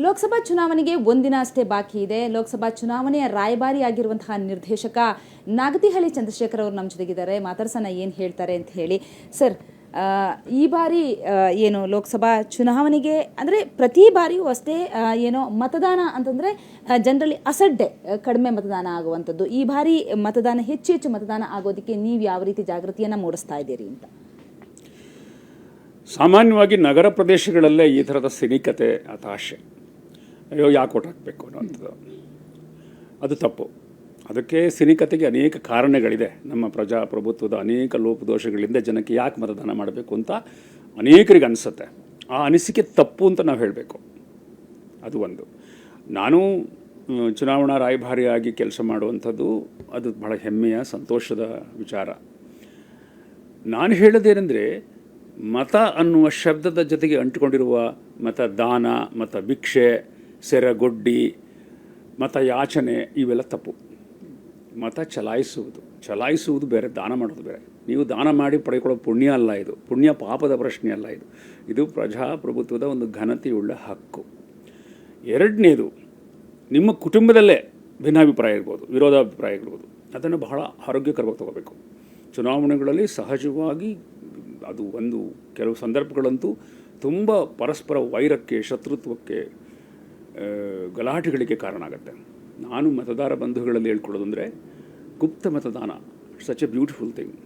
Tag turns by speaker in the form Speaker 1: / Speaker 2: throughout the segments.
Speaker 1: ಲೋಕಸಭಾ ಚುನಾವಣೆಗೆ ಒಂದಿನ ಅಷ್ಟೇ ಬಾಕಿ ಇದೆ. ಲೋಕಸಭಾ ಚುನಾವಣೆಯ ರಾಯಭಾರಿ ಆಗಿರುವಂತಹ ನಿರ್ದೇಶಕ ನಾಗತಿಹಳ್ಳಿ ಚಂದ್ರಶೇಖರ್ ಅವರು ನಮ್ಮ ಜೊತೆಗಿದ್ದಾರೆ. ಮಾತಾಡ್ಸೋಣ ಏನು ಹೇಳ್ತಾರೆ ಅಂತ ಹೇಳಿ. ಸರ್, ಈ ಬಾರಿ ಏನು ಲೋಕಸಭಾ ಚುನಾವಣೆಗೆ ಅಂದರೆ ಪ್ರತಿ ಬಾರಿಯೂ ಅಷ್ಟೇ ಏನೋ ಮತದಾನ ಅಂತಂದರೆ ಜನರಲಿ ಅಸಡ್ಡೆ ಕಡಿಮೆ ಮತದಾನ ಆಗುವಂಥದ್ದು. ಈ ಬಾರಿ ಮತದಾನ ಹೆಚ್ಚು ಮತದಾನ ಆಗೋದಕ್ಕೆ ನೀವು ಯಾವ ರೀತಿ ಜಾಗೃತಿಯನ್ನು ಮೂಡಿಸ್ತಾ ಇದ್ದೀರಿ ಅಂತ?
Speaker 2: ಸಾಮಾನ್ಯವಾಗಿ ನಗರ ಪ್ರದೇಶಗಳಲ್ಲೇ ಈ ಥರದ ಸಿನಿಕತೆ ಹತಾಶೆ, ಅಯ್ಯೋ ಯಾಕೆ ಓಟ್ ಹಾಕಬೇಕು ಅನ್ನೋಂಥದ್ದು, ಅದು ತಪ್ಪು. ಅದಕ್ಕೆ ಸಿನಿಕತೆಗೆ ಅನೇಕ ಕಾರಣಗಳಿದೆ. ನಮ್ಮ ಪ್ರಜಾಪ್ರಭುತ್ವದ ಅನೇಕ ಲೋಪದೋಷಗಳಿಂದ ಜನಕ್ಕೆ ಯಾಕೆ ಮತದಾನ ಮಾಡಬೇಕು ಅಂತ ಅನೇಕರಿಗೆ ಅನಿಸುತ್ತೆ. ಆ ಅನಿಸಿಕೆ ತಪ್ಪು ಅಂತ ನಾವು ಹೇಳಬೇಕು. ಅದು ಒಂದು. ನಾನು ಚುನಾವಣಾ ರಾಯಭಾರಿಯಾಗಿ ಕೆಲಸ ಮಾಡುವಂಥದ್ದು ಅದು ಬಹಳ ಹೆಮ್ಮೆಯ ಸಂತೋಷದ ವಿಚಾರ. ನಾನು ಹೇಳೋದೇನೆಂದರೆ, ಮತ ಅನ್ನುವ ಶಬ್ದದ ಜೊತೆಗೆ ಅಂಟಿಕೊಂಡಿರುವ ಮತದಾನ, ಮತ ಭಿಕ್ಷೆ, ಸೆರಗೊಡ್ಡಿ, ಮತ ಯಾಚನೆ ಇವೆಲ್ಲ ತಪ್ಪು. ಮತ ಚಲಾಯಿಸುವುದು ಬೇರೆ, ದಾನ ಮಾಡೋದು ಬೇರೆ. ನೀವು ದಾನ ಮಾಡಿ ಪಡೆದುಕೊಳ್ಳೋ ಪುಣ್ಯ ಅಲ್ಲ ಇದು, ಪುಣ್ಯ ಪಾಪದ ಪ್ರಶ್ನೆ ಅಲ್ಲ ಇದು. ಇದು ಪ್ರಜಾಪ್ರಭುತ್ವದ ಒಂದು ಘನತೆಯುಳ್ಳ ಹಕ್ಕು. ಎರಡನೇದು, ನಿಮ್ಮ ಕುಟುಂಬದಲ್ಲೇ ಭಿನ್ನಾಭಿಪ್ರಾಯ ಇರ್ಬೋದು, ವಿರೋಧಾಭಿಪ್ರಾಯ ಇರ್ಬೋದು, ಅದನ್ನು ಬಹಳ ಆರೋಗ್ಯಕರವಾಗಿ ತಗೋಬೇಕು. ಚುನಾವಣೆಗಳಲ್ಲಿ ಸಹಜವಾಗಿ ಅದು ಒಂದು ಕೆಲವು ಸಂದರ್ಭಗಳಂತೂ ತುಂಬ ಪರಸ್ಪರ ವೈರಕ್ಕೆ, ಶತ್ರುತ್ವಕ್ಕೆ, ಗಲಾಟೆಗಳಿಗೆ ಕಾರಣ ಆಗುತ್ತೆ. ನಾನು ಮತದಾರ ಬಂಧುಗಳಲ್ಲಿ ಹೇಳ್ಕೊಳ್ಳೋದಂದರೆ, ಗುಪ್ತ ಮತದಾನ such a beautiful thing.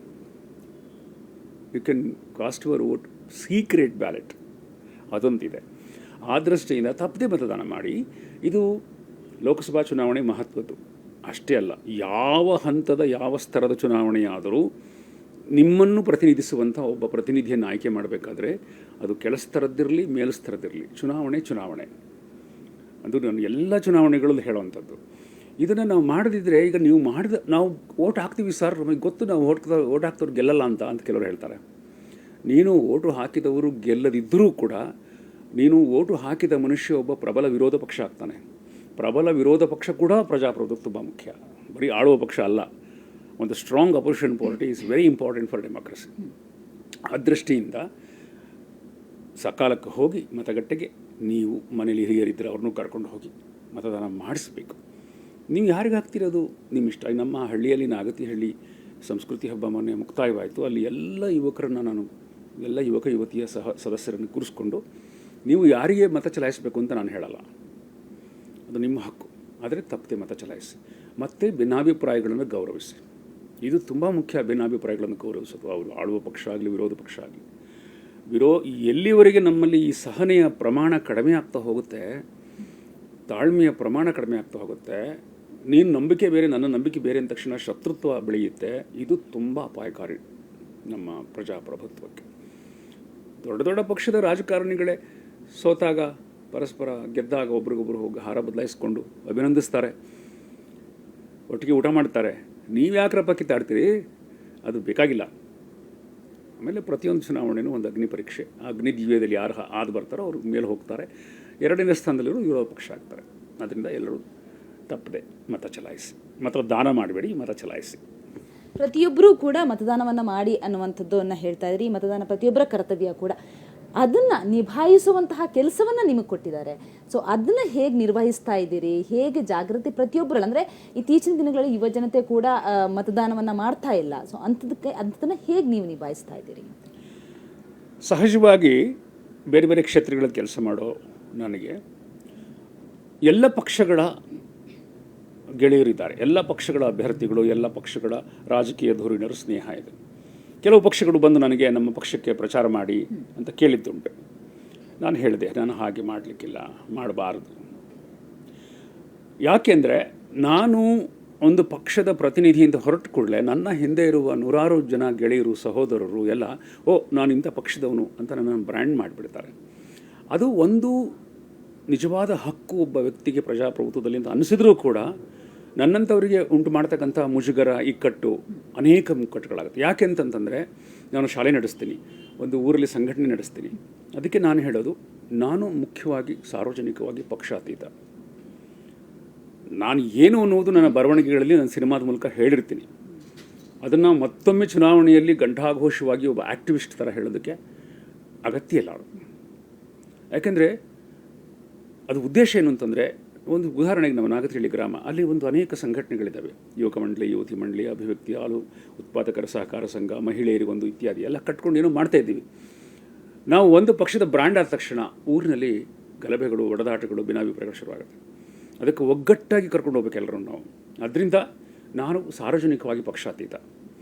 Speaker 2: You can cast your vote secret ballot, ಅದೊಂದಿದೆ. ಆ ದೃಷ್ಟಿಯಿಂದ ತಪ್ಪದೆ ಮತದಾನ ಮಾಡಿ. ಇದು ಲೋಕಸಭಾ ಚುನಾವಣೆ ಮಹತ್ವದ್ದು ಅಷ್ಟೇ ಅಲ್ಲ, ಯಾವ ಹಂತದ ಯಾವ ಸ್ತರದ ಚುನಾವಣೆಯಾದರೂ ನಿಮ್ಮನ್ನು ಪ್ರತಿನಿಧಿಸುವಂಥ ಒಬ್ಬ ಪ್ರತಿನಿಧಿಯನ್ನು ಆಯ್ಕೆ ಮಾಡಬೇಕಾದ್ರೆ ಅದು ಕೆಳಸ್ತರದ್ದಿರಲಿ ಮೇಲಸ್ತರದ್ದಿರಲಿ, ಚುನಾವಣೆ ಅದು ನಾನು ಎಲ್ಲ ಚುನಾವಣೆಗಳಲ್ಲೂ ಹೇಳುವಂಥದ್ದು. ಇದನ್ನು ನಾವು ಮಾಡದಿದ್ದರೆ, ಈಗ ನಾವು ಓಟ್ ಹಾಕ್ತೀವಿ ಸರ್, ನಮಗೆ ಗೊತ್ತು ನಾವು ಓಟ್ ಹಾಕ್ದವ್ರು ಗೆಲ್ಲಲ್ಲ ಅಂತ ಕೆಲವರು ಹೇಳ್ತಾರೆ. ನೀನು ಓಟು ಹಾಕಿದವರು ಗೆಲ್ಲದಿದ್ದರೂ ಕೂಡ ನೀನು ಓಟು ಹಾಕಿದ ಮನುಷ್ಯ ಒಬ್ಬ ಪ್ರಬಲ ವಿರೋಧ ಪಕ್ಷ ಆಗ್ತಾನೆ. ಪ್ರಬಲ ವಿರೋಧ ಪಕ್ಷ ಕೂಡ ಪ್ರಜಾಪ್ರಭುತ್ವ ತುಂಬ ಮುಖ್ಯ, ಬರೀ ಆಳುವ ಪಕ್ಷ ಅಲ್ಲ. ಒಂದು strong opposition party is very important for democracy. ಆ ದೃಷ್ಟಿಯಿಂದ ಸಕಾಲಕ್ಕೆ ಹೋಗಿ ಮತಗಟ್ಟೆಗೆ, ನೀವು ಮನೇಲಿ ಹಿರಿಯರಿದ್ದರೆ ಅವ್ರನ್ನೂ ಕರ್ಕೊಂಡು ಹೋಗಿ ಮತದಾನ ಮಾಡಿಸ್ಬೇಕು. ನೀವು ಯಾರಿಗೆ ಹಾಕ್ತಿರೋದು ನಿಮ್ಮ ಇಷ್ಟ. ನಮ್ಮ ಹಳ್ಳಿಯಲ್ಲಿ ನಾಗತಿಹಳ್ಳಿ ಸಂಸ್ಕೃತಿ ಹಬ್ಬ ಮೊನ್ನೆ ಮುಕ್ತಾಯವಾಯಿತು. ಅಲ್ಲಿ ಎಲ್ಲ ಯುವಕರನ್ನು ಎಲ್ಲ ಯುವಕ ಯುವತಿಯ ಸದಸ್ಯರನ್ನು ಕೂರಿಸ್ಕೊಂಡು ನೀವು ಯಾರಿಗೆ ಮತ ಚಲಾಯಿಸಬೇಕು ಅಂತ ನಾನು ಹೇಳಲ್ಲ, ಅದು ನಿಮ್ಮ ಹಕ್ಕು. ಆದರೆ ತಪ್ಪದೆ ಮತ ಚಲಾಯಿಸಿ. ಮತ್ತು ಭಿನ್ನಾಭಿಪ್ರಾಯಗಳನ್ನು ಗೌರವಿಸಿ. ಇದು ತುಂಬ ಮುಖ್ಯ, ಭಿನ್ನಾಭಿಪ್ರಾಯಗಳನ್ನು ಗೌರವಿಸೋದು. ಅವರು ಆಳುವ ಪಕ್ಷ ಆಗಲಿ ವಿರೋಧ ಪಕ್ಷ ಆಗಲಿ. ಎಲ್ಲಿವರೆಗೆ ನಮ್ಮಲ್ಲಿ ಈ ಸಹನೆಯ ಪ್ರಮಾಣ ಕಡಿಮೆ ಆಗ್ತಾ ಹೋಗುತ್ತೆ, ತಾಳ್ಮೆಯ ಪ್ರಮಾಣ ಕಡಿಮೆ ಆಗ್ತಾ ಹೋಗುತ್ತೆ, ನೀನು ನಂಬಿಕೆ ಬೇರೆ ನನ್ನ ನಂಬಿಕೆ ಬೇರೆ ಅಂದ ತಕ್ಷಣ ಶತ್ರುತ್ವ ಬೆಳೆಯುತ್ತೆ. ಇದು ತುಂಬ ಅಪಾಯಕಾರಿ ನಮ್ಮ ಪ್ರಜಾಪ್ರಭುತ್ವಕ್ಕೆ. ದೊಡ್ಡ ದೊಡ್ಡ ಪಕ್ಷದ ರಾಜಕಾರಣಿಗಳೇ ಸೋತಾಗ ಪರಸ್ಪರ ಗೆದ್ದಾಗ ಒಬ್ರಿಗೊಬ್ರು ಹೋಗಿ ಹಾರ ಬದಲಾಯಿಸ್ಕೊಂಡು ಅಭಿನಂದಿಸ್ತಾರೆ, ಒಟ್ಟಿಗೆ ಊಟ ಮಾಡ್ತಾರೆ. ನೀವು ಯಾಕ್ರಪ್ಪ ಕಿತ್ತಾಡ್ತೀರಿ? ಅದು ಬೇಕಾಗಿಲ್ಲ. ಆಮೇಲೆ ಪ್ರತಿಯೊಂದು ಚುನಾವಣೆಯೂ ಒಂದು ಅಗ್ನಿ ಪರೀಕ್ಷೆ. ಆ ಅಗ್ನಿ ದಿವ್ಯದಲ್ಲಿ ಯಾರು ಆದು ಬರ್ತಾರೋ ಅವರು ಮೇಲೆ ಹೋಗ್ತಾರೆ, ಎರಡನೇ ಸ್ಥಾನದಲ್ಲಿರೋ ವಿರೋಧ ಪಕ್ಷ ಆಗ್ತಾರೆ. ಅದರಿಂದ ಎಲ್ಲರೂ ತಪ್ಪದೆ ಮತ ಚಲಾಯಿಸಿ, ಮತದಾನ ಮಾಡಬೇಡಿ, ಮತ ಚಲಾಯಿಸಿ.
Speaker 1: ಪ್ರತಿಯೊಬ್ಬರೂ ಕೂಡ ಮತದಾನವನ್ನು ಮಾಡಿ ಅನ್ನುವಂಥದ್ದನ್ನು ಹೇಳ್ತಾ ಇದ್ರಿ. ಮತದಾನ ಪ್ರತಿಯೊಬ್ಬರ ಕರ್ತವ್ಯ ಕೂಡ. ಅದನ್ನು ನಿಭಾಯಿಸುವಂತಹ ಕೆಲಸವನ್ನು ನಿಮಗೆ ಕೊಟ್ಟಿದ್ದಾರೆ. ಸೊ ಅದನ್ನು ಹೇಗೆ ನಿರ್ವಹಿಸ್ತಾ ಇದ್ದೀರಿ? ಹೇಗೆ ಜಾಗೃತಿ ಪ್ರತಿಯೊಬ್ಬರಲ್ಲಿ, ಅಂದರೆ ಇತ್ತೀಚಿನ ದಿನಗಳಲ್ಲಿ ಯುವ ಜನತೆ ಕೂಡ ಮತದಾನವನ್ನು ಮಾಡ್ತಾ ಇಲ್ಲ. ಸೊ ಅದನ್ನು ಹೇಗೆ ನೀವು ನಿಭಾಯಿಸ್ತಾ ಇದ್ದೀರಿ?
Speaker 2: ಸಹಜವಾಗಿ ಬೇರೆ ಬೇರೆ ಕ್ಷೇತ್ರಗಳಲ್ಲಿ ಕೆಲಸ ಮಾಡೋ ನನಗೆ ಎಲ್ಲ ಪಕ್ಷಗಳ ಗೆಳೆಯರಿದ್ದಾರೆ, ಎಲ್ಲ ಪಕ್ಷಗಳ ಅಭ್ಯರ್ಥಿಗಳು, ಎಲ್ಲ ಪಕ್ಷಗಳ ರಾಜಕೀಯ ಧುರೀಣರು ಸ್ನೇಹ ಇದೆ. ಕೆಲವು ಪಕ್ಷಗಳು ಬಂದು ನನಗೆ ನಮ್ಮ ಪಕ್ಷಕ್ಕೆ ಪ್ರಚಾರ ಮಾಡಿ ಅಂತ ಕೇಳಿದ್ದುಂಟು. ನಾನು ಹೇಳಿದೆ, ನಾನು ಹಾಗೆ ಮಾಡಲಿಕ್ಕಿಲ್ಲ, ಮಾಡಬಾರ್ದು. ಯಾಕೆಂದರೆ ನಾನು ಒಂದು ಪಕ್ಷದ ಪ್ರತಿನಿಧಿಯಿಂದ ಹೊರಟು ಕೂಡಲೇ ನನ್ನ ಹಿಂದೆ ಇರುವ ನೂರಾರು ಜನ ಗೆಳೆಯರು, ಸಹೋದರರು ಎಲ್ಲ ನಾನು ಇಂಥ ಪಕ್ಷದವನು ಅಂತ ನನ್ನನ್ನು ಬ್ರ್ಯಾಂಡ್ ಮಾಡಿಬಿಡ್ತಾರೆ. ಅದು ಒಂದು ನಿಜವಾದ ಹಕ್ಕು ಒಬ್ಬ ವ್ಯಕ್ತಿಗೆ ಪ್ರಜಾಪ್ರಭುತ್ವದಲ್ಲಿ ಅಂತ ಅನಿಸಿದ್ರೂ ಕೂಡ ನನ್ನಂಥವರಿಗೆ ಉಂಟು ಮಾಡ್ತಕ್ಕಂಥ ಮುಜುಗರ, ಇಕ್ಕಟ್ಟು, ಅನೇಕ ಮುಕ್ಕಟ್ಟುಗಳಾಗುತ್ತೆ. ಯಾಕೆ ಅಂತಂತಂದರೆ, ನಾನು ಶಾಲೆ ನಡೆಸ್ತೀನಿ, ಒಂದು ಊರಲ್ಲಿ ಸಂಘಟನೆ ನಡೆಸ್ತೀನಿ. ಅದಕ್ಕೆ ನಾನು ಹೇಳೋದು, ನಾನು ಮುಖ್ಯವಾಗಿ ಸಾರ್ವಜನಿಕವಾಗಿ ಪಕ್ಷಾತೀತ. ನಾನು ಏನು ಅನ್ನೋದು ನನ್ನ ಬರವಣಿಗೆಗಳಲ್ಲಿ, ನನ್ನ ಸಿನಿಮಾದ ಮೂಲಕ ಹೇಳಿರ್ತೀನಿ. ಅದನ್ನು ಮತ್ತೊಮ್ಮೆ ಚುನಾವಣೆಯಲ್ಲಿ ಘಂಟಾಘೋಷವಾಗಿ ಒಬ್ಬ ಆ್ಯಕ್ಟಿವಿಸ್ಟ್ ಥರ ಹೇಳೋದಕ್ಕೆ ಅಗತ್ಯ ಇಲ್ಲ. ಯಾಕೆಂದರೆ ಅದು ಉದ್ದೇಶ ಏನು ಅಂತಂದರೆ, ಒಂದು ಉದಾಹರಣೆಗೆ ನಮ್ಮ ನಾಗತಿಹಳ್ಳಿ ಗ್ರಾಮ, ಅಲ್ಲಿ ಒಂದು ಅನೇಕ ಸಂಘಟನೆಗಳಿದ್ದಾವೆ. ಯುವಕ ಮಂಡಳಿ, ಯುವತಿ ಮಂಡಳಿ, ಅಭಿವ್ಯಕ್ತಿ, ಹಾಲು ಉತ್ಪಾದಕರ ಸಹಕಾರ ಸಂಘ, ಮಹಿಳೆಯರಿಗೊಂದು ಇತ್ಯಾದಿ ಎಲ್ಲ ಕಟ್ಕೊಂಡು ಏನೋ ಮಾಡ್ತಾಯಿದ್ದೀವಿ. ನಾವು ಒಂದು ಪಕ್ಷದ ಬ್ರ್ಯಾಂಡ್ ಆದ ತಕ್ಷಣ ಊರಿನಲ್ಲಿ ಗಲಭೆಗಳು, ಒಡೆದಾಟಗಳು, ಭಿನ್ನಾಭಿಪ್ರಾಯಗಳು ಶುರುವಾಗುತ್ತೆ. ಅದಕ್ಕೆ ಒಗ್ಗಟ್ಟಾಗಿ ಕರ್ಕೊಂಡು ಹೋಗ್ಬೇಕು ಎಲ್ಲರೂ ನಾವು. ಅದರಿಂದ ನಾನು ಸಾರ್ವಜನಿಕವಾಗಿ ಪಕ್ಷಾತೀತ.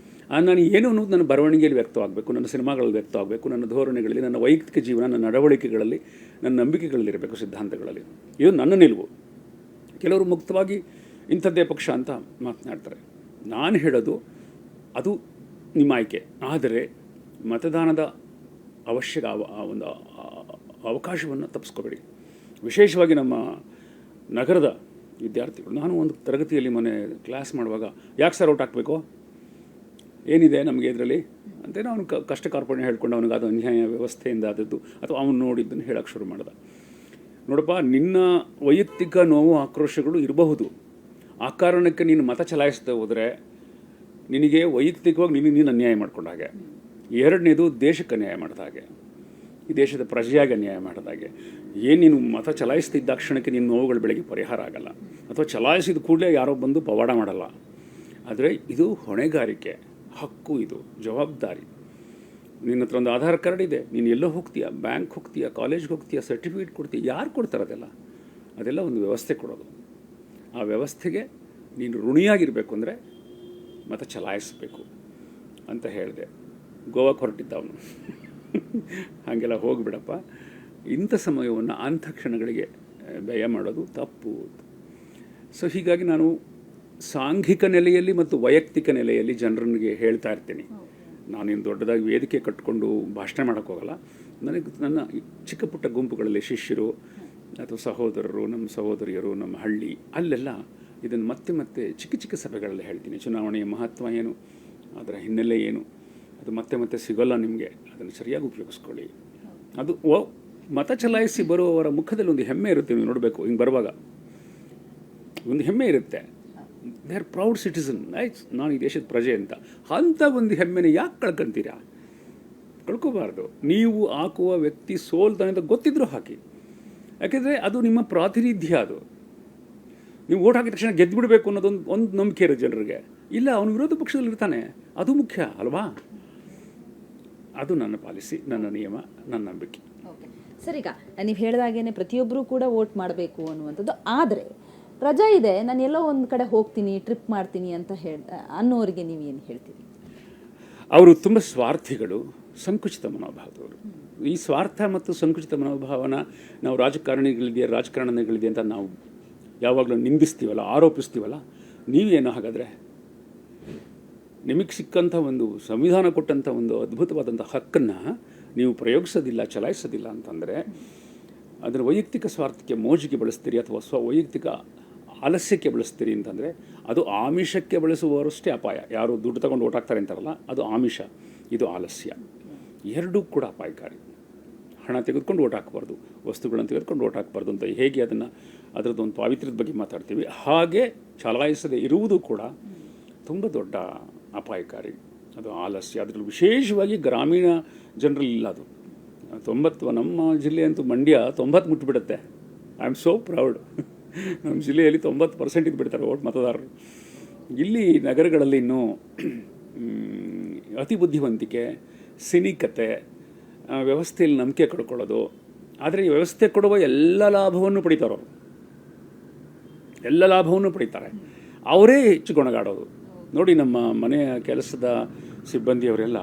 Speaker 2: ನಾನು ಏನು ಅನ್ನೋದು ನನ್ನ ಬರವಣಿಗೆಯಲ್ಲಿ ವ್ಯಕ್ತವಾಗಬೇಕು, ನನ್ನ ಸಿನಿಮಾಗಳಲ್ಲಿ ವ್ಯಕ್ತವಾಗಬೇಕು, ನನ್ನ ಧೋರಣೆಗಳಲ್ಲಿ, ನನ್ನ ವೈಯಕ್ತಿಕ ಜೀವನ, ನನ್ನ ನಡವಳಿಕೆಗಳಲ್ಲಿ, ನನ್ನ ನಂಬಿಕೆಗಳಲ್ಲಿರಬೇಕು, ಸಿದ್ಧಾಂತಗಳಲ್ಲಿ. ಇದು ನನ್ನ ನಿಲುವು. ಕೆಲವರು ಮುಕ್ತವಾಗಿ ಇಂಥದ್ದೇ ಪಕ್ಷ ಅಂತ ಮಾತನಾಡ್ತಾರೆ. ನಾನು ಹೇಳೋದು ಅದು ನಿಮ್ಮ ಆಯ್ಕೆ. ಆದರೆ ಮತದಾನದ ಅವಶ್ಯಕ ಒಂದು ಅವಕಾಶವನ್ನು ತಪ್ಪಿಸ್ಕೋಬೇಡಿ. ವಿಶೇಷವಾಗಿ ನಮ್ಮ ನಗರದ ವಿದ್ಯಾರ್ಥಿಗಳು. ನಾನು ಒಂದು ತರಗತಿಯಲ್ಲಿ ಮೊನ್ನೆ ಕ್ಲಾಸ್ ಮಾಡುವಾಗ, ಯಾಕೆ ಸರ್ ಔಟ್ ಹಾಕಬೇಕು, ಏನಿದೆ ನಮಗೆ ಇದರಲ್ಲಿ ಅಂತೇನೋ ಅವನು ಕಷ್ಟ ಕಾರ್ಪಣ್ಯ ಹೇಳ್ಕೊಂಡು ಅವನಿಗೆ ಅದು ಅನ್ಯಾಯ ವ್ಯವಸ್ಥೆಯಿಂದ ಆದದ್ದು ಅಥವಾ ಅವನು ನೋಡಿದ್ದನ್ನು ಹೇಳೋಕ್ಕೆ ಶುರು ಮಾಡ್ದ. ನೋಡಪ್ಪ, ನಿನ್ನ ವೈಯಕ್ತಿಕ ನೋವು ಆಕ್ರೋಶಗಳು ಇರಬಹುದು. ಆ ಕಾರಣಕ್ಕೆ ನೀನು ಮತ ಚಲಾಯಿಸ್ತಾ ಹೋದರೆ ನಿನಗೆ ವೈಯಕ್ತಿಕವಾಗಿ ನೀನು ಅನ್ಯಾಯ ಮಾಡ್ಕೊಂಡ ಹಾಗೆ. ಎರಡನೇದು, ದೇಶಕ್ಕೆ ಅನ್ಯಾಯ ಮಾಡಿದ ಹಾಗೆ, ಈ ದೇಶದ ಪ್ರಜೆಯಾಗಿ ಅನ್ಯಾಯ ಮಾಡಿದ ಹಾಗೆ. ಏನು ನೀನು ಮತ ಚಲಾಯಿಸ್ತಿದ್ದ ಕ್ಷಣಕ್ಕೆ ನಿನ್ನ ನೋವುಗಳು ಬೆಳಗ್ಗೆ ಪರಿಹಾರ ಆಗಲ್ಲ, ಅಥವಾ ಚಲಾಯಿಸಿದ ಕೂಡಲೇ ಯಾರೋ ಬಂದು ಪವಾಡ ಮಾಡಲ್ಲ. ಆದರೆ ಇದು ಹೊಣೆಗಾರಿಕೆ, ಹಕ್ಕು, ಇದು ಜವಾಬ್ದಾರಿ. ನಿನ್ನ ಹತ್ರ ಒಂದು ಆಧಾರ್ ಕಾರ್ಡ್ ಇದೆ, ನೀನು ಎಲ್ಲೋ ಹೋಗ್ತೀಯ, ಬ್ಯಾಂಕ್ ಹೋಗ್ತೀಯ, ಕಾಲೇಜ್ಗೆ ಹೋಗ್ತೀಯ, ಸರ್ಟಿಫಿಕೇಟ್ ಕೊಡ್ತೀಯ, ಯಾರು ಕೊಡ್ತಾರೆ ಅದೆಲ್ಲ ಒಂದು ವ್ಯವಸ್ಥೆ ಕೊಡೋದು. ಆ ವ್ಯವಸ್ಥೆಗೆ ನೀನು ಋಣಿಯಾಗಿರಬೇಕು ಅಂದರೆ ಮತ ಚಲಾಯಿಸಬೇಕು ಅಂತ ಹೇಳಿದೆ. ಗೋವಾಕ್ಕೆ ಹೊರಟಿದ್ದ ಅವನು. ಹಾಗೆಲ್ಲ ಹೋಗಿಬಿಡಪ್ಪ, ಇಂಥ ಸಮಯವನ್ನು ಅಂಥ ಕ್ಷಣಗಳಿಗೆ ವ್ಯಯ ಮಾಡೋದು ತಪ್ಪು. ಸೊ ಹೀಗಾಗಿ ನಾನು ಸಾಂಘಿಕ ನೆಲೆಯಲ್ಲಿ ಮತ್ತು ವೈಯಕ್ತಿಕ ನೆಲೆಯಲ್ಲಿ ಜನರನ್ನಿಗೆ ಹೇಳ್ತಾ ಇರ್ತೀನಿ. ನಾನೇನು ದೊಡ್ಡದಾಗಿ ವೇದಿಕೆ ಕಟ್ಟಿಕೊಂಡು ಭಾಷಣ ಮಾಡೋಕ್ಕೋಗಲ್ಲ. ನನಗೆ ನನ್ನ ಚಿಕ್ಕ ಪುಟ್ಟ ಗುಂಪುಗಳಲ್ಲಿ ಶಿಷ್ಯರು ಅಥವಾ ಸಹೋದರರು, ನಮ್ಮ ಸಹೋದರಿಯರು, ನಮ್ಮ ಹಳ್ಳಿ, ಅಲ್ಲೆಲ್ಲ ಇದನ್ನು ಮತ್ತೆ ಚಿಕ್ಕ ಚಿಕ್ಕ ಸಭೆಗಳಲ್ಲಿ ಹೇಳ್ತೀನಿ. ಚುನಾವಣೆಯ ಮಹತ್ವ ಏನು, ಅದರ ಹಿನ್ನೆಲೆ ಏನು, ಅದು ಮತ್ತೆ ಸಿಗೋಲ್ಲ ನಿಮಗೆ. ಅದನ್ನು ಸರಿಯಾಗಿ ಉಪಯೋಗಿಸ್ಕೊಳ್ಳಿ. ಅದು ಮತ ಚಲಾಯಿಸಿ ಬರುವವರ ಮುಖದಲ್ಲಿ ಒಂದು ಹೆಮ್ಮೆ ಇರುತ್ತೆ. ನೀವು ನೋಡಬೇಕು, ಹಿಂಗೆ ಬರುವಾಗ ಒಂದು ಹೆಮ್ಮೆ ಇರುತ್ತೆ. ದೇ ಆರ್ ಪ್ರೌಡ್ ಸಿಟಿಸನ್, ನಾನು ಈ ದೇಶದ ಪ್ರಜೆ ಅಂತ. ಅಂಥ ಒಂದು ಹೆಮ್ಮೆನ ಯಾಕೆ ಕಳ್ಕೊಂತೀರಾ? ಕಳ್ಕೋಬಾರ್ದು. ನೀವು ಹಾಕುವ ವ್ಯಕ್ತಿ ಸೋಲ್ತಾನೆ ಅಂತ ಗೊತ್ತಿದ್ರೂ ಹಾಕಿ. ಯಾಕೆಂದರೆ ಅದು ನಿಮ್ಮ ಪ್ರಾತಿನಿಧ್ಯ. ಅದು ನೀವು ಓಟ್ ಹಾಕಿದ ತಕ್ಷಣ ಗೆದ್ದು ಬಿಡಬೇಕು ಅನ್ನೋದೊಂದು ನಂಬಿಕೆ ಇರೋ ಜನರಿಗೆ. ಇಲ್ಲ, ಅವನು ವಿರೋಧ ಪಕ್ಷದಲ್ಲಿ ಇರ್ತಾನೆ, ಅದು ಮುಖ್ಯ ಅಲ್ವಾ? ಅದು ನನ್ನ ಪಾಲಿಸಿ, ನನ್ನ ನಿಯಮ, ನನ್ನ ನಂಬಿಕೆ.
Speaker 1: ಸರ್, ಈಗ ನೀವು ಹೇಳಿದಾಗೇನೆ ಪ್ರತಿಯೊಬ್ಬರೂ ಕೂಡ ವೋಟ್ ಮಾಡಬೇಕು ಅನ್ನುವಂಥದ್ದು. ಆದರೆ ರಜಾ ಇದೆ, ನಾನು ಎಲ್ಲೋ ಒಂದು ಕಡೆ ಹೋಗ್ತೀನಿ, ಟ್ರಿಪ್ ಮಾಡ್ತೀನಿ ಅಂತ ಅನ್ನೋರಿಗೆ ನೀವು ಏನು ಹೇಳ್ತೀರಿ?
Speaker 2: ಅವರು ತುಂಬ ಸ್ವಾರ್ಥಿಗಳು, ಸಂಕುಚಿತ ಮನೋಭಾವದವರು. ಈ ಸ್ವಾರ್ಥ ಮತ್ತು ಸಂಕುಚಿತ ಮನೋಭಾವನ ನಾವು ರಾಜಕಾರಣಿಗಳಿದೆ ಅಂತ ನಾವು ಯಾವಾಗಲೂ ನಿಂದಿಸ್ತೀವಲ್ಲ, ಆರೋಪಿಸ್ತೀವಲ್ಲ. ನೀವೇನೋ ಹಾಗಾದರೆ ನಿಮಗೆ ಸಿಕ್ಕಂಥ ಒಂದು ಸಂವಿಧಾನ ಕೊಟ್ಟಂಥ ಒಂದು ಅದ್ಭುತವಾದಂಥ ಹಕ್ಕನ್ನು ನೀವು ಪ್ರಯೋಗಿಸೋದಿಲ್ಲ, ಚಲಾಯಿಸೋದಿಲ್ಲ ಅಂತಂದರೆ ಅದರ ವೈಯಕ್ತಿಕ ಸ್ವಾರ್ಥಕ್ಕೆ, ಮೋಜಿಗೆ ಬಳಸ್ತೀರಿ ಅಥವಾ ವೈಯಕ್ತಿಕ ಆಲಸ್ಯಕ್ಕೆ ಬಳಸ್ತೀರಿ ಅಂತಂದರೆ ಅದು ಆಮಿಷಕ್ಕೆ ಬಳಸುವವರಷ್ಟೇ ಅಪಾಯ. ಯಾರು ದುಡ್ಡು ತಗೊಂಡು ಓಟ್ ಹಾಕ್ತಾರೆ ಅಂತಾರಲ್ಲ, ಅದು ಆಮಿಷ, ಇದು ಆಲಸ್ಯ. ಎರಡೂ ಕೂಡ ಅಪಾಯಕಾರಿ. ಹಣ ತೆಗೆದುಕೊಂಡು ಓಟ್ ಹಾಕಬಾರ್ದು, ವಸ್ತುಗಳನ್ನು ತೆಗೆದುಕೊಂಡು ಓಟ್ ಹಾಕಬಾರ್ದು ಅಂತ ಹೇಗೆ ಅದರದ್ದೊಂದು ಪಾವಿತ್ರ್ಯದ ಬಗ್ಗೆ ಮಾತಾಡ್ತೀವಿ, ಹಾಗೆ ಚಲಾಯಿಸದೆ ಇರುವುದು ಕೂಡ ತುಂಬ ದೊಡ್ಡ ಅಪಾಯಕಾರಿ. ಅದು ಆಲಸ್ಯ. ಅದರಲ್ಲಿ ವಿಶೇಷವಾಗಿ ಗ್ರಾಮೀಣ ಜನರಲ್ಲಿಲ್ಲ ಅದು. 90, ನಮ್ಮ ಜಿಲ್ಲೆ ಅಂತೂ ಮಂಡ್ಯ 90 ಮುಟ್ಟಿಬಿಡುತ್ತೆ. I am so proud. ನಮ್ಮ ಜಿಲ್ಲೆಯಲ್ಲಿ 90% ಇದ್ಬಿಡ್ತಾರೆ ಓಟ್ ಮತದಾರರು. ಇಲ್ಲಿ ನಗರಗಳಲ್ಲಿ ಇನ್ನೂ ಅತಿ ಬುದ್ಧಿವಂತಿಕೆ, ಸಿನಿಕತೆ, ವ್ಯವಸ್ಥೆಯಲ್ಲಿ ನಂಬಿಕೆ ಕಳ್ಕೊಳ್ಳೋದು. ಆದರೆ ಈ ವ್ಯವಸ್ಥೆ ಕೊಡುವ ಎಲ್ಲ ಲಾಭವನ್ನು ಪಡಿತಾರವರು, ಎಲ್ಲ ಲಾಭವನ್ನು ಪಡಿತಾರೆ. ಅವರೇ ಹೆಚ್ಚು ಗೊಣಗಾಡೋದು. ನೋಡಿ, ನಮ್ಮ ಮನೆಯ ಕೆಲಸದ ಸಿಬ್ಬಂದಿಯವರೆಲ್ಲ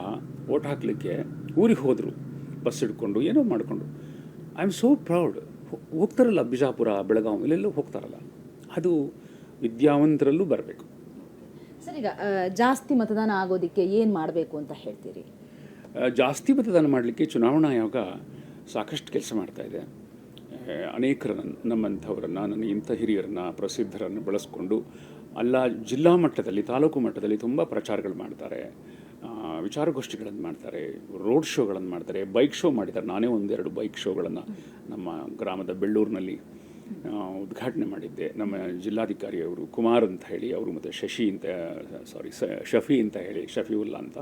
Speaker 2: ಓಟ್ ಹಾಕಲಿಕ್ಕೆ ಊರಿಗೆ ಹೋದರು, ಬಸ್ ಹಿಡ್ಕೊಂಡು ಏನೋ ಮಾಡಿಕೊಂಡು. I am so proud. ಹೋಗ್ತಾರಲ್ಲ, ಬಿಜಾಪುರ, ಬೆಳಗಾವಿ, ಇಲ್ಲೆಲ್ಲೂ ಹೋಗ್ತಾರಲ್ಲ. ಅದು ವಿದ್ಯಾವಂತರಲ್ಲೂ ಬರಬೇಕು.
Speaker 1: ಸರ್, ಈಗ ಜಾಸ್ತಿ ಮತದಾನ ಆಗೋದಕ್ಕೆ ಏನು ಮಾಡಬೇಕು ಅಂತ ಹೇಳ್ತೀರಿ?
Speaker 2: ಜಾಸ್ತಿ ಮತದಾನ ಮಾಡಲಿಕ್ಕೆ ಚುನಾವಣಾ ಆಯೋಗ ಸಾಕಷ್ಟು ಕೆಲಸ ಮಾಡ್ತಾಯಿದೆ. ಅನೇಕರನ್ನು, ನಮ್ಮಂಥವರನ್ನು, ನನ್ನ ಇಂಥ ಹಿರಿಯರನ್ನು, ಪ್ರಸಿದ್ಧರನ್ನು ಬಳಸ್ಕೊಂಡು ಜಿಲ್ಲಾ ಮಟ್ಟದಲ್ಲಿ, ತಾಲೂಕು ಮಟ್ಟದಲ್ಲಿ ತುಂಬ ಪ್ರಚಾರಗಳು ಮಾಡ್ತಾರೆ, ವಿಚಾರಗೋಷ್ಠಿಗಳನ್ನು ಮಾಡ್ತಾರೆ, ರೋಡ್ ಶೋಗಳನ್ನು ಮಾಡ್ತಾರೆ, ಬೈಕ್ ಶೋ ಮಾಡಿದ್ದಾರೆ. ನಾನೇ 1-2 ಬೈಕ್ ಶೋಗಳನ್ನು ನಮ್ಮ ಗ್ರಾಮದ ಬೆಳ್ಳೂರಿನಲ್ಲಿ ಉದ್ಘಾಟನೆ ಮಾಡಿದ್ದೆ. ನಮ್ಮ ಜಿಲ್ಲಾಧಿಕಾರಿಯವರು ಕುಮಾರ್ ಅಂತ ಹೇಳಿ ಅವರು, ಮತ್ತು ಶಫಿ ಅಂತ ಹೇಳಿ, ಶಫಿವುಲ್ಲಾ ಅಂತ,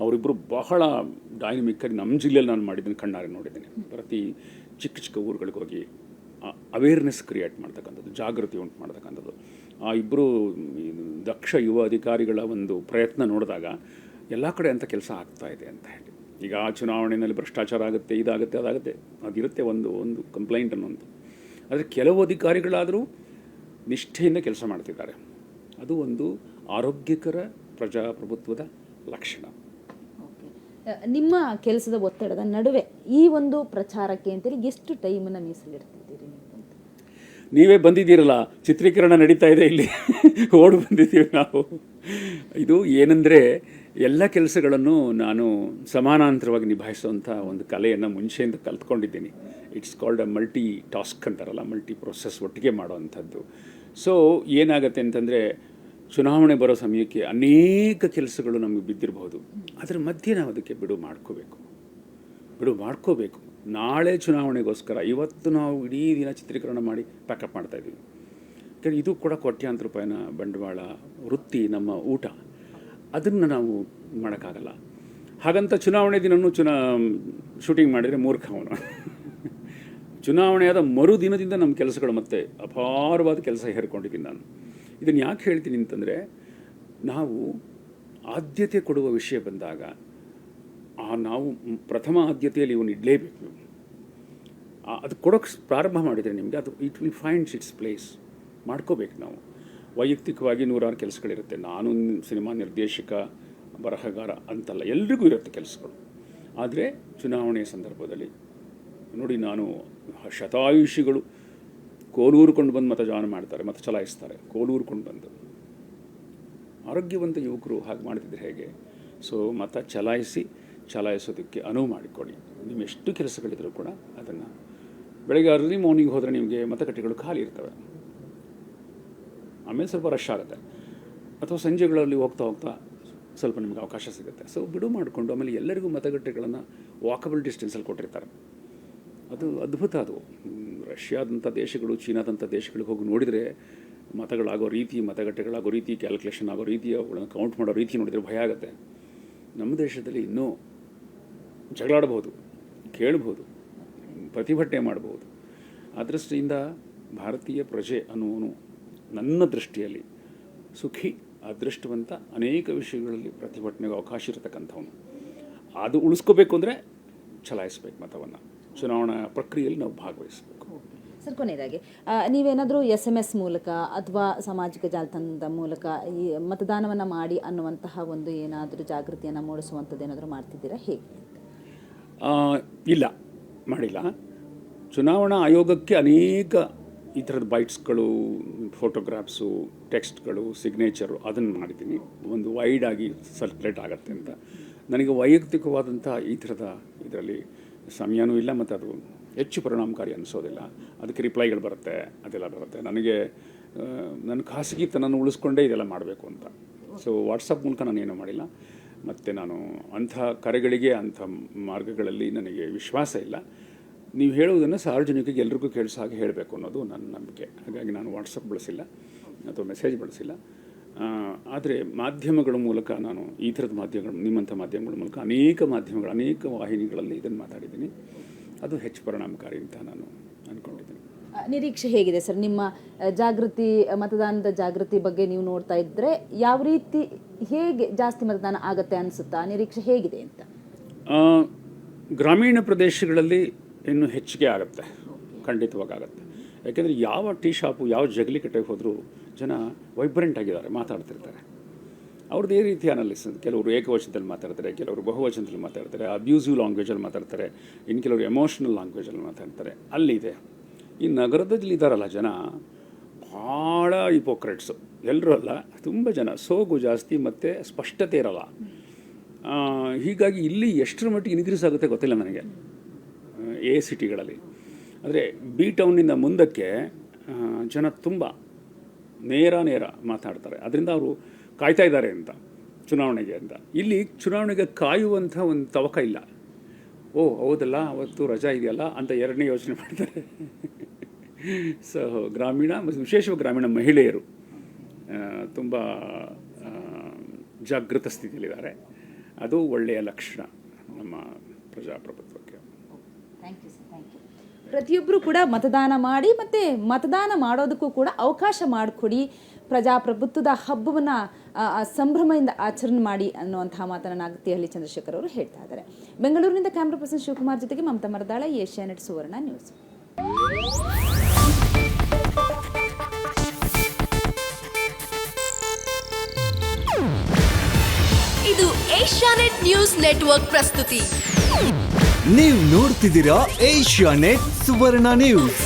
Speaker 2: ಅವರಿಬ್ಬರು ಬಹಳ ಡೈನಮಿಕ್ಕಾಗಿ ನಮ್ಮ ಜಿಲ್ಲೆಯಲ್ಲಿ ನಾನು ಮಾಡಿದ್ದೀನಿ, ಕಣ್ಣಾರೆ ನೋಡಿದ್ದೀನಿ. ಪ್ರತಿ ಚಿಕ್ಕ ಚಿಕ್ಕ ಊರುಗಳಿಗೆ ಹೋಗಿ ಅವೇರ್ನೆಸ್ ಕ್ರಿಯೇಟ್ ಮಾಡ್ತಕ್ಕಂಥದ್ದು, ಜಾಗೃತಿ ಉಂಟು ಮಾಡ್ತಕ್ಕಂಥದ್ದು. ಆ ಇಬ್ಬರು ದಕ್ಷ ಯುವ ಅಧಿಕಾರಿಗಳ ಒಂದು ಪ್ರಯತ್ನ ನೋಡಿದಾಗ ಎಲ್ಲ ಕಡೆ ಅಂಥ ಕೆಲಸ ಆಗ್ತಾ ಇದೆ ಅಂತ ಹೇಳಿ. ಈಗ ಆ ಚುನಾವಣೆಯಲ್ಲಿ ಭ್ರಷ್ಟಾಚಾರ ಆಗುತ್ತೆ, ಇದಾಗುತ್ತೆ, ಅದಾಗುತ್ತೆ, ಅದಿರುತ್ತೆ ಒಂದು ಕಂಪ್ಲೇಂಟ್ ಅನ್ನೋದು. ಆದರೆ ಕೆಲವು ಅಧಿಕಾರಿಗಳಾದರೂ ನಿಷ್ಠೆಯಿಂದ ಕೆಲಸ ಮಾಡ್ತಿದ್ದಾರೆ. ಅದು ಒಂದು ಆರೋಗ್ಯಕರ ಪ್ರಜಾಪ್ರಭುತ್ವದ ಲಕ್ಷಣ.
Speaker 1: ನಿಮ್ಮ ಕೆಲಸದ ಒತ್ತಡದ ನಡುವೆ ಈ ಒಂದು ಪ್ರಚಾರಕ್ಕೆ ಅಂತೇಳಿ ಎಷ್ಟು ಟೈಮನ್ನು ಮೀಸಲಿಡ್ತಿದ್ದೀರಿ ನೀವು?
Speaker 2: ನೀವೇ ಬಂದಿದ್ದೀರಲ್ಲ, ಚಿತ್ರೀಕರಣ ನಡೀತಾ ಇದೆ ಇಲ್ಲಿ, ಓಡಿ ಬಂದಿದ್ದೀವಿ ನಾವು. ಇದು ಏನಂದರೆ ಎಲ್ಲ ಕೆಲಸಗಳನ್ನು ನಾನು ಸಮಾನಾಂತರವಾಗಿ ನಿಭಾಯಿಸುವಂಥ ಒಂದು ಕಲೆಯನ್ನು ಮುಂಚೆಯಿಂದ ಕಲ್ತ್ಕೊಂಡಿದ್ದೀನಿ. It's called a multi task ಅಂತಾರಲ್ಲ, ಮಲ್ಟಿ ಪ್ರೊಸೆಸ್, ಒಟ್ಟಿಗೆ ಮಾಡುವಂಥದ್ದು. ಸೊ ಏನಾಗುತ್ತೆ ಅಂತಂದರೆ, ಚುನಾವಣೆ ಬರೋ ಸಮಯಕ್ಕೆ ಅನೇಕ ಕೆಲಸಗಳು ನಮಗೆ ಬಿದ್ದಿರಬಹುದು. ಅದರ ಮಧ್ಯೆ ನಾವು ಅದಕ್ಕೆ ಬಿಡು ಮಾಡ್ಕೋಬೇಕು. ನಾಳೆ ಚುನಾವಣೆಗೋಸ್ಕರ ಇವತ್ತು ನಾವು ಇಡೀ ದಿನ ಚಿತ್ರೀಕರಣ ಮಾಡಿ ಪ್ಯಾಕಪ್ ಮಾಡ್ತಾಯಿದ್ದೀವಿ. ಯಾಕಂದರೆ ಇದು ಕೂಡ ಕೋಟ್ಯಾಂತರ ರೂಪಾಯಿನ ಬಂಡವಾಳ, ವೃತ್ತಿ, ನಮ್ಮ ಊಟ, ಅದನ್ನು ನಾವು ಮಾಡೋಕ್ಕಾಗಲ್ಲ. ಹಾಗಂತ ಚುನಾವಣೆ ದಿನವೂ ಶೂಟಿಂಗ್ ಮಾಡಿದರೆ ಮೂರ್ಖ ಅವನು. ಚುನಾವಣೆಯಾದ ಮರುದಿನದಿಂದ ನಮ್ಮ ಕೆಲಸಗಳು ಮತ್ತೆ ಅಪಾರವಾದ ಕೆಲಸ ಹೇರ್ಕೊಂಡಿದ್ದೀನಿ ನಾನು. ಇದನ್ನು ಯಾಕೆ ಹೇಳ್ತೀನಿ ಅಂತಂದರೆ, ನಾವು ಆದ್ಯತೆ ಕೊಡುವ ವಿಷಯ ಬಂದಾಗ ನಾವು ಪ್ರಥಮ ಆದ್ಯತೆಯಲ್ಲಿ ಇವನು ಇಡಲೇಬೇಕು. ಅದು ಕೊಡೋಕ್ಕೆ ಪ್ರಾರಂಭ ಮಾಡಿದರೆ ನಿಮಗೆ ಅದು it will finds it's place. ಮಾಡ್ಕೋಬೇಕು ನಾವು. ವೈಯಕ್ತಿಕವಾಗಿ 100 ಕೆಲಸಗಳಿರುತ್ತೆ. ನಾನು ಸಿನಿಮಾ ನಿರ್ದೇಶಕ, ಬರಹಗಾರ ಅಂತಲ್ಲ, ಎಲ್ರಿಗೂ ಇರುತ್ತೆ ಕೆಲಸಗಳು. ಆದರೆ ಚುನಾವಣೆಯ ಸಂದರ್ಭದಲ್ಲಿ ನೋಡಿ, ನಾನು ಶತಾಯುಷಿಗಳು ಕೋಲೂರ್ಕೊಂಡು ಬಂದು ಮತ ಚಲಾಯಿಸ್ತಾರೆ. ಕೋಲೂರ್ಕೊಂಡು ಬಂದು ಆರೋಗ್ಯವಂತ ಯುವಕರು ಹಾಗೆ ಮಾಡ್ತಿದ್ರೆ ಹೇಗೆ? ಸೊ ಮತ ಚಲಾಯಿಸೋದಕ್ಕೆ ಅನುವು ಮಾಡಿಕೊಡಿ. ನೀವು ಎಷ್ಟು ಕೆಲಸಗಳಿದ್ರೂ ಕೂಡ ಅದನ್ನು ಬೆಳಗ್ಗೆ ಅರ್ಲಿ ಮಾರ್ನಿಂಗ್ ಹೋದರೆ ನಿಮಗೆ ಮತಗಟ್ಟೆಗಳು ಖಾಲಿ ಇರ್ತವೆ. ಆಮೇಲೆ ಸ್ವಲ್ಪ ರಶ್ ಆಗುತ್ತೆ, ಅಥವಾ ಸಂಜೆಗಳಲ್ಲಿ ಹೋಗ್ತಾ ಸ್ವಲ್ಪ ನಿಮಗೆ ಅವಕಾಶ ಸಿಗುತ್ತೆ. ಸೊ ಬಿಡು ಮಾಡಿಕೊಂಡು ಆಮೇಲೆ ಎಲ್ಲರಿಗೂ ಮತಗಟ್ಟೆಗಳನ್ನು ವಾಕಬಲ್ ಡಿಸ್ಟೆನ್ಸಲ್ಲಿ ಕೊಟ್ಟಿರ್ತಾರೆ. ಅದು ಅದ್ಭುತ. ಅದು ರಷ್ಯಾದಂಥ ದೇಶಗಳು, ಚೀನಾದಂಥ ದೇಶಗಳಿಗೆ ಹೋಗಿ ನೋಡಿದರೆ ಮತಗಳಾಗೋ ರೀತಿ, ಮತಗಟ್ಟೆಗಳಾಗೋ ರೀತಿ, ಕ್ಯಾಲ್ಕುಲೇಷನ್ ಆಗೋ ರೀತಿ, ಅವುಗಳನ್ನು ಕೌಂಟ್ ಮಾಡೋ ರೀತಿ ನೋಡಿದರೆ ಭಯ ಆಗುತ್ತೆ. ನಮ್ಮ ದೇಶದಲ್ಲಿ ಇನ್ನೂ ಜಗಳಾಡಬಹುದು, ಕೇಳಬಹುದು, ಪ್ರತಿಭಟನೆ ಮಾಡಬಹುದು. ಆ ದೃಷ್ಟಿಯಿಂದ ಭಾರತೀಯ ಪ್ರಜೆ ಅನ್ನುವನು ನನ್ನ ದೃಷ್ಟಿಯಲ್ಲಿ ಸುಖಿ, ಅದೃಷ್ಟವಂತ, ಅನೇಕ ವಿಷಯಗಳಲ್ಲಿ ಪ್ರತಿಭಟನೆಗೆ ಅವಕಾಶ ಇರತಕ್ಕಂಥವನು. ಅದು ಉಳಿಸ್ಕೋಬೇಕು ಅಂದರೆ ಚಲಾಯಿಸಬೇಕು ಮತವನ್ನು. ಚುನಾವಣಾ ಪ್ರಕ್ರಿಯೆಯಲ್ಲಿ ನಾವು ಭಾಗವಹಿಸಬೇಕು.
Speaker 1: ಸರ್, ಕೊನೆಯದಾಗಿ ನೀವೇನಾದರೂ SMS ಮೂಲಕ ಅಥವಾ ಸಾಮಾಜಿಕ ಜಾಲತಾಣದ ಮೂಲಕ ಈ ಮತದಾನವನ್ನು ಮಾಡಿ ಅನ್ನುವಂತಹ ಒಂದು ಏನಾದರೂ ಜಾಗೃತಿಯನ್ನು ಮೂಡಿಸುವಂಥದ್ದು ಏನಾದರೂ ಮಾಡ್ತಿದ್ದೀರಾ? ಹೇಗೆ?
Speaker 2: ಇಲ್ಲ, ಮಾಡಿಲ್ಲ. ಚುನಾವಣಾ ಆಯೋಗಕ್ಕೆ ಅನೇಕ ಈ ಥರದ ಬೈಟ್ಸ್ಗಳು, ಫೋಟೋಗ್ರಾಫ್ಸು, ಟೆಕ್ಸ್ಟ್ಗಳು, ಸಿಗ್ನೇಚರು ಅದನ್ನು ಮಾಡಿದ್ದೀನಿ. ಒಂದು ವೈಡಾಗಿ ಸರ್ಕ್ಯುಲೇಟ್ ಆಗುತ್ತೆ ಅಂತ. ನನಗೆ ವೈಯಕ್ತಿಕವಾದಂಥ ಈ ಥರದ ಇದರಲ್ಲಿ ಸಮಯನೂ ಇಲ್ಲ, ಮತ್ತು ಅದು ಹೆಚ್ಚು ಪರಿಣಾಮಕಾರಿ ಅನಿಸೋದಿಲ್ಲ. ಅದಕ್ಕೆ ರಿಪ್ಲೈಗಳು ಬರುತ್ತೆ, ಅದೆಲ್ಲ ಬರುತ್ತೆ. ನನಗೆ ನನ್ನ ಖಾಸಗಿತನನ್ನು ಉಳಿಸ್ಕೊಂಡೇ ಇದೆಲ್ಲ ಮಾಡಬೇಕು ಅಂತ. ಸೊ ವಾಟ್ಸಪ್ ಮೂಲಕ ನಾನೇನೂ ಮಾಡಿಲ್ಲ. ಮತ್ತು ನಾನು ಅಂಥ ಕರೆಗಳಿಗೆ, ಅಂಥ ಮಾರ್ಗಗಳಲ್ಲಿ ನನಗೆ ವಿಶ್ವಾಸ ಇಲ್ಲ. ನೀವು ಹೇಳುವುದನ್ನು ಸಾರ್ವಜನಿಕರಿಗೆ ಎಲ್ರಿಗೂ ಕೇಳಿಸೋ ಹಾಗೆ ಹೇಳಬೇಕು ಅನ್ನೋದು ನನ್ನ ನಂಬಿಕೆ. ಹಾಗಾಗಿ ನಾನು ವಾಟ್ಸಪ್ ಬಳಸಿಲ್ಲ ಅಥವಾ ಮೆಸೇಜ್ ಬಳಸಿಲ್ಲ. ಆದರೆ ಮಾಧ್ಯಮಗಳ ಮೂಲಕ, ನಾನು ಈ ಥರದ ಮಾಧ್ಯಮಗಳು, ನಿಮ್ಮಂಥ ಮಾಧ್ಯಮಗಳ ಮೂಲಕ ಅನೇಕ ವಾಹಿನಿಗಳಲ್ಲಿ ಇದನ್ನು ಮಾತಾಡಿದ್ದೀನಿ. ಅದು ಹೆಚ್ಚು ಪರಿಣಾಮಕಾರಿ ಅಂತ ನಾನು ಅಂದ್ಕೊಂಡಿದ್ದೀನಿ.
Speaker 1: ನಿರೀಕ್ಷೆ ಹೇಗಿದೆ ಸರ್? ನಿಮ್ಮ ಜಾಗೃತಿ, ಮತದಾನದ ಜಾಗೃತಿ ಬಗ್ಗೆ ನೀವು ನೋಡ್ತಾ ಇದ್ದರೆ ಯಾವ ರೀತಿ, ಹೇಗೆ ಜಾಸ್ತಿ ಮತದಾನ ಆಗುತ್ತೆ ಅನಿಸುತ್ತಾ? ನಿರೀಕ್ಷೆ ಹೇಗಿದೆ ಅಂತ?
Speaker 2: ಗ್ರಾಮೀಣ ಪ್ರದೇಶಗಳಲ್ಲಿ ಇನ್ನೂ ಹೆಚ್ಚಿಗೆ ಆಗುತ್ತೆ, ಖಂಡಿತವಾಗುತ್ತೆ. ಯಾಕೆಂದರೆ ಯಾವ ಟೀ ಶಾಪು, ಯಾವ ಜಗಲಿ ಕಟ್ಟೆಗೆ ಹೋದರೂ ಜನ ವೈಬ್ರೆಂಟ್ ಆಗಿದ್ದಾರೆ, ಮಾತಾಡ್ತಿರ್ತಾರೆ. ಅವ್ರದ್ದು ಈ ರೀತಿ ಅನಾಲಿಸಿಸ್. ಕೆಲವರು ಏಕವಚನದಲ್ಲಿ ಮಾತಾಡ್ತಾರೆ, ಕೆಲವರು ಬಹುವಚನದಲ್ಲಿ ಮಾತಾಡ್ತಾರೆ, ಅಬ್ಯೂಸಿವ್ ಲ್ಯಾಂಗ್ವೇಜಲ್ಲಿ ಮಾತಾಡ್ತಾರೆ, ಇನ್ನು ಕೆಲವರು ಎಮೋಷ್ನಲ್ ಲ್ಯಾಂಗ್ವೇಜಲ್ಲಿ ಮಾತಾಡ್ತಾರೆ. ಅಲ್ಲಿದೆ. ಈ ನಗರದಲ್ಲಿ ಇದ್ದಾರಲ್ಲ ಜನ, ಭಾಳ ಹಿಪೋಕ್ರೆಟ್ಸು. ಎಲ್ಲರೂ ಅಲ್ಲ, ತುಂಬ ಜನ. ಸೋಗು ಜಾಸ್ತಿ ಮತ್ತು ಸ್ಪಷ್ಟತೆ ಇರಲ್ಲ. ಹೀಗಾಗಿ ಇಲ್ಲಿ ಎಷ್ಟರ ಮಟ್ಟಿಗೆ ಇನ್ಕ್ರೀಸ್ ಆಗುತ್ತೆ ಗೊತ್ತಿಲ್ಲ ನನಗೆ, ಎ ಸಿಟಿಗಳಲ್ಲಿ. ಆದರೆ ಬಿ ಟೌನಿಂದ ಮುಂದಕ್ಕೆ ಜನ ತುಂಬ ನೇರ ಮಾತಾಡ್ತಾರೆ. ಅದರಿಂದ ಅವರು ಕಾಯ್ತಾ ಇದ್ದಾರೆ ಅಂತ, ಚುನಾವಣೆಗೆ ಅಂತ. ಇಲ್ಲಿ ಚುನಾವಣೆಗೆ ಕಾಯುವಂಥ ಒಂದು ತವಕ ಇಲ್ಲ. ಓ ಹೌದಲ್ಲ, ಅವತ್ತು ರಜಾ ಇದೆಯಲ್ಲ ಅಂತ ಎರಡನೇ ಯೋಚನೆ ಮಾಡ್ತಾರೆ. ಸೊ ಗ್ರಾಮೀಣ, ವಿಶೇಷವಾಗಿ ಗ್ರಾಮೀಣ ಮಹಿಳೆಯರು ತುಂಬ ಜಾಗೃತ ಸ್ಥಿತಿಯಲ್ಲಿದ್ದಾರೆ. ಅದು ಒಳ್ಳೆಯ ಲಕ್ಷಣ ನಮ್ಮ ಪ್ರಜಾಪ್ರಭುತ್ವಕ್ಕೆ.
Speaker 1: Thank you sir. Thank you. ಪ್ರತಿಯೊಬ್ಬರು ಕೂಡ ಮತದಾನ ಮಾಡಿ ಮತ್ತು ಮತದಾನ ಮಾಡೋದಕ್ಕೂ ಕೂಡ ಅವಕಾಶ ಮಾಡಿಕೊಡಿ, ಪ್ರಜಾಪ್ರಭುತ್ವದ ಹಬ್ಬವನ್ನು ಸಂಭ್ರಮದಿಂದ ಆಚರಣೆ ಮಾಡಿ ಅನ್ನುವಂತಹ ಮಾತನ್ನು ನಾಗತಿಹಳ್ಳಿ ಚಂದ್ರಶೇಖರ್ ಅವರು ಹೇಳ್ತಾ ಇದ್ದಾರೆ. ಬೆಂಗಳೂರಿನಿಂದ ಕ್ಯಾಮ್ರಾ ಪರ್ಸನ್ ಶಿವಕುಮಾರ್ ಜೊತೆಗೆ ಮಮತಾ ಮರದಾಳ, ಏಷ್ಯಾನೆಟ್ ಸುವರ್ಣ ನ್ಯೂಸ್.
Speaker 3: ಇದು ಏಷ್ಯಾನೆಟ್ ನ್ಯೂಸ್ ನೆಟ್ವರ್ಕ್ ಪ್ರಸ್ತುತಿ.
Speaker 4: ನೀವು ನೋಡ್ತಿದ್ದೀರಾ ಏಷ್ಯಾನೆಟ್ ಸುವರ್ಣ ನ್ಯೂಸ್.